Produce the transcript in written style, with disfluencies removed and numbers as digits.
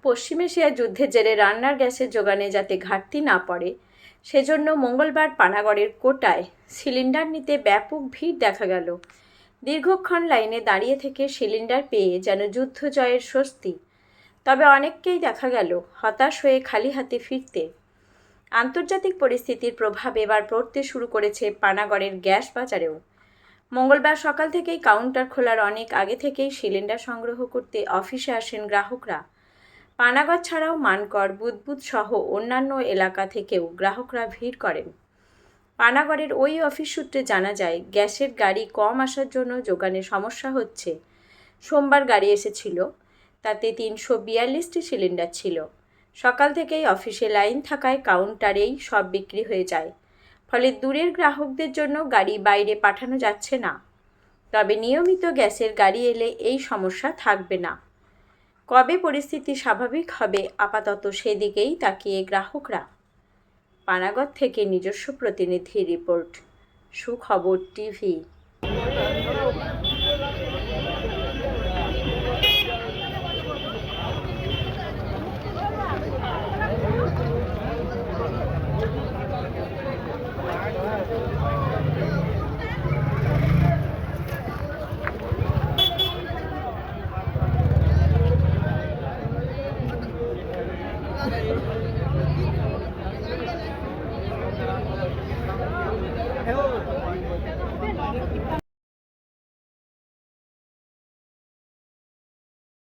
পশ্চিম এশিয়ার যুদ্ধের জেরে রান্নার গ্যাসের যোগানে যাতে ঘাটতি না পড়ে সেজন্য মঙ্গলবার পানাগড়ের কোটায় সিলিন্ডার নিতে ব্যাপক ভিড় দেখা গেল। দীর্ঘক্ষণ লাইনে দাঁড়িয়ে থেকে সিলিন্ডার পেয়ে যেন যুদ্ধ জয়ের স্বস্তি। তবে অনেককেই দেখা গেল হতাশ হয়ে খালি হাতে ফিরতে। আন্তর্জাতিক পরিস্থিতির প্রভাব এবার পড়তে শুরু করেছে পানাগড়ের গ্যাস বাজারেও। মঙ্গলবার সকাল থেকেই কাউন্টার খোলার অনেক আগে থেকেই সিলিন্ডার সংগ্রহ করতে অফিসে আসেন গ্রাহকরা। পানাগড় ছাড়াও মানকড়, বুদবুদ সহ অন্যান্য এলাকা থেকেও গ্রাহকরা ভিড় করেন। পানাগড়ের ওই অফিস সূত্রে জানা যায়, গ্যাসের গাড়ি কম আসার জন্য যোগানে সমস্যা হচ্ছে। সোমবার গাড়ি এসেছিল, তাতে 342টি সিলিন্ডার ছিল। সকাল থেকেই অফিসে লাইন থাকায় কাউন্টারেই সব বিক্রি হয়ে যায়। ফলে দূরের গ্রাহকদের জন্য গাড়ি বাইরে পাঠানো যাচ্ছে না। তবে নিয়মিত গ্যাসের গাড়ি এলে এই সমস্যা থাকবে না। কবে পরিস্থিতি স্বাভাবিক হবে আপাতত সেদিকেই তাকিয়ে গ্রাহকরা। পানাগড় থেকে নিজস্ব প্রতিনিধি রিপোর্ট, সুখবর টিভি।